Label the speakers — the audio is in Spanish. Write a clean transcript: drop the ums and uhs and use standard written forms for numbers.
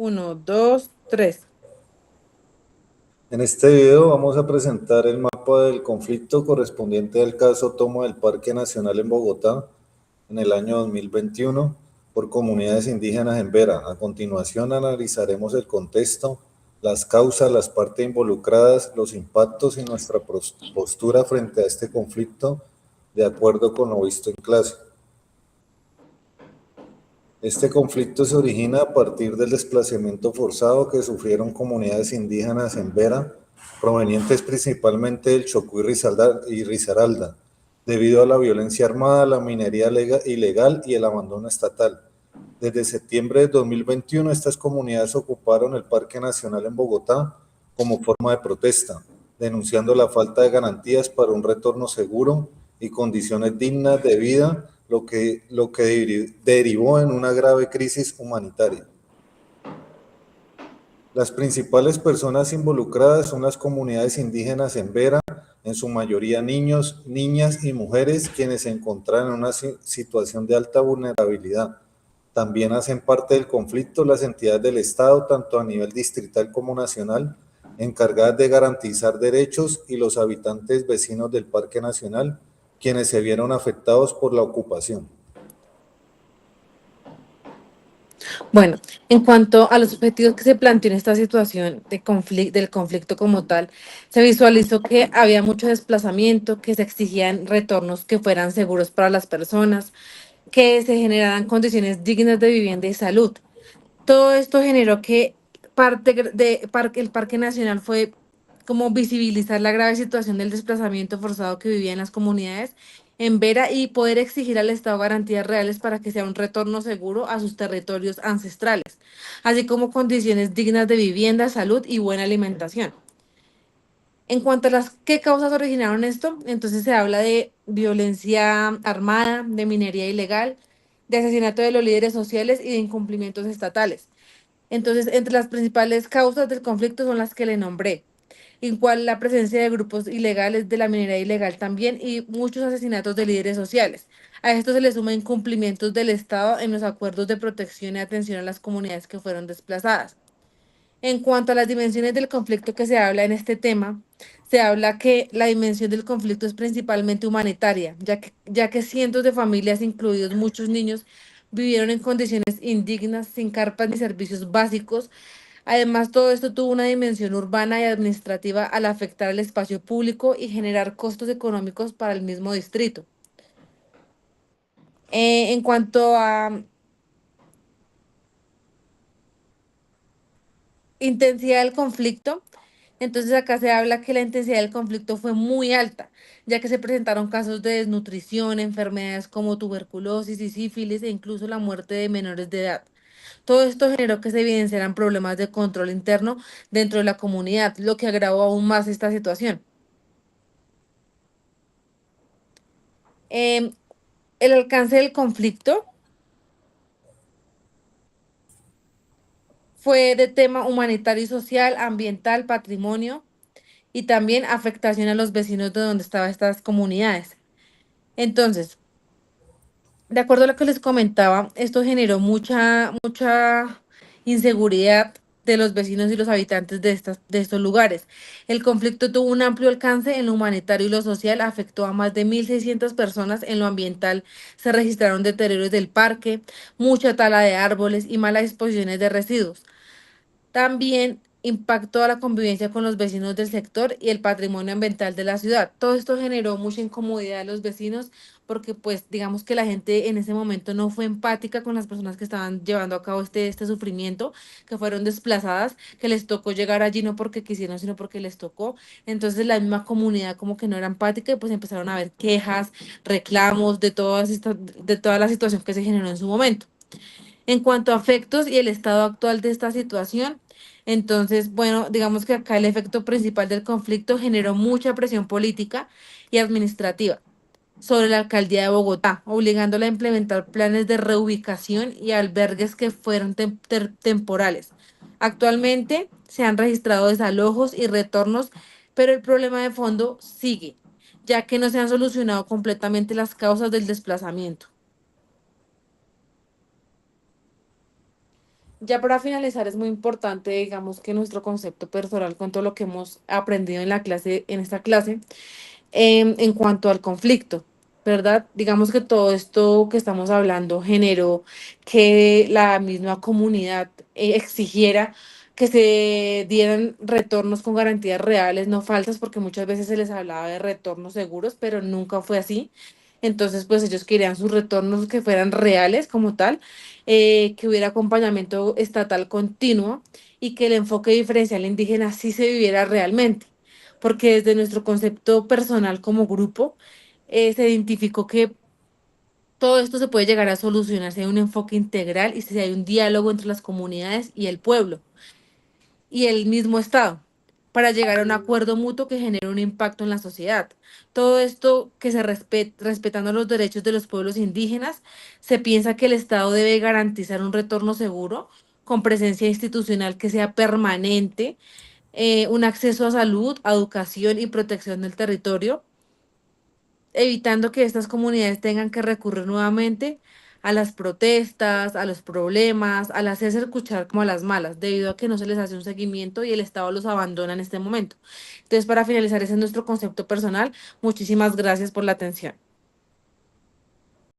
Speaker 1: Uno, dos, tres.
Speaker 2: En este video vamos a presentar el mapa del conflicto correspondiente al caso Toma del Parque Nacional en Bogotá en el año 2021 por comunidades indígenas en Vera. A continuación analizaremos el contexto, las causas, las partes involucradas, los impactos y nuestra postura frente a este conflicto de acuerdo con lo visto en clase. Este conflicto se origina a partir del desplazamiento forzado que sufrieron comunidades indígenas en Vera, provenientes principalmente del Chocó y Risaralda, debido a la violencia armada, la minería ilegal y el abandono estatal. Desde septiembre de 2021, estas comunidades ocuparon el Parque Nacional en Bogotá como forma de protesta, denunciando la falta de garantías para un retorno seguro y condiciones dignas de vida, lo que derivó en una grave crisis humanitaria. Las principales personas involucradas son las comunidades indígenas en Vera, en su mayoría niños, niñas y mujeres, quienes se encontraron en una situación de alta vulnerabilidad. También hacen parte del conflicto las entidades del Estado, tanto a nivel distrital como nacional, encargadas de garantizar derechos, y los habitantes vecinos del Parque Nacional, quienes se vieron afectados por la ocupación.
Speaker 1: Bueno, en cuanto a los objetivos que se planteó en esta situación del conflicto como tal, se visualizó que había mucho desplazamiento, que se exigían retornos que fueran seguros para las personas, que se generaran condiciones dignas de vivienda y salud. Todo esto generó que el Parque Nacional fue como visibilizar la grave situación del desplazamiento forzado que vivían las comunidades en Vera y poder exigir al Estado garantías reales para que sea un retorno seguro a sus territorios ancestrales, así como condiciones dignas de vivienda, salud y buena alimentación. En cuanto a las qué causas originaron esto, entonces se habla de violencia armada, de minería ilegal, de asesinato de los líderes sociales y de incumplimientos estatales. Entonces, entre las principales causas del conflicto son las que le nombré, igual la presencia de grupos ilegales de la minería ilegal también y muchos asesinatos de líderes sociales. A esto se le suma incumplimientos del Estado en los acuerdos de protección y atención a las comunidades que fueron desplazadas. En cuanto a las dimensiones del conflicto que se habla en este tema, se habla que la dimensión del conflicto es principalmente humanitaria, ya que cientos de familias, incluidos muchos niños, vivieron en condiciones indignas, sin carpas ni servicios básicos. Además, todo esto tuvo una dimensión urbana y administrativa al afectar el espacio público y generar costos económicos para el mismo distrito. En cuanto a intensidad del conflicto, entonces acá se habla que la intensidad del conflicto fue muy alta, ya que se presentaron casos de desnutrición, enfermedades como tuberculosis y sífilis e incluso la muerte de menores de edad. Todo esto generó que se evidenciaran problemas de control interno dentro de la comunidad, lo que agravó aún más esta situación. Em, el alcance del conflicto fue de tema humanitario y social, ambiental, patrimonio y también afectación a los vecinos de donde estaban estas comunidades. Entonces, de acuerdo a lo que les comentaba, esto generó mucha inseguridad de los vecinos y los habitantes de estos lugares. El conflicto tuvo un amplio alcance en lo humanitario y lo social, afectó a más de 1.600 personas. En lo ambiental se registraron deterioros del parque, mucha tala de árboles y malas disposiciones de residuos. También impactó a la convivencia con los vecinos del sector y el patrimonio ambiental de la ciudad. Todo esto generó mucha incomodidad a los vecinos porque pues digamos que la gente en ese momento no fue empática con las personas que estaban llevando a cabo este sufrimiento, que fueron desplazadas, que les tocó llegar allí no porque quisieron, sino porque les tocó. Entonces la misma comunidad como que no era empática y pues empezaron a haber quejas, reclamos de toda la situación que se generó en su momento. En cuanto a efectos y el estado actual de esta situación, entonces, bueno, digamos que acá el efecto principal del conflicto generó mucha presión política y administrativa sobre la alcaldía de Bogotá, obligándola a implementar planes de reubicación y albergues que fueron temporales. Actualmente se han registrado desalojos y retornos, pero el problema de fondo sigue, ya que no se han solucionado completamente las causas del desplazamiento. Ya para finalizar, es muy importante, digamos, que nuestro concepto personal con todo lo que hemos aprendido en la clase, en esta clase, en cuanto al conflicto, ¿verdad? Digamos que todo esto que estamos hablando generó que la misma comunidad exigiera que se dieran retornos con garantías reales, no falsas, porque muchas veces se les hablaba de retornos seguros, pero nunca fue así. Entonces, pues ellos querían sus retornos que fueran reales como tal, que hubiera acompañamiento estatal continuo y que el enfoque diferencial indígena sí se viviera realmente, porque desde nuestro concepto personal como grupo se identificó que todo esto se puede llegar a solucionar si hay un enfoque integral y si hay un diálogo entre las comunidades y el pueblo y el mismo Estado para llegar a un acuerdo mutuo que genere un impacto en la sociedad. Todo esto que se respetando los derechos de los pueblos indígenas, se piensa que el Estado debe garantizar un retorno seguro con presencia institucional que sea permanente, un acceso a salud, a educación y protección del territorio, evitando que estas comunidades tengan que recurrir nuevamente a las protestas, a los problemas, al hacerse escuchar como a las malas, debido a que no se les hace un seguimiento y el Estado los abandona en este momento. Entonces, para finalizar, ese es nuestro concepto personal. Muchísimas gracias por la atención.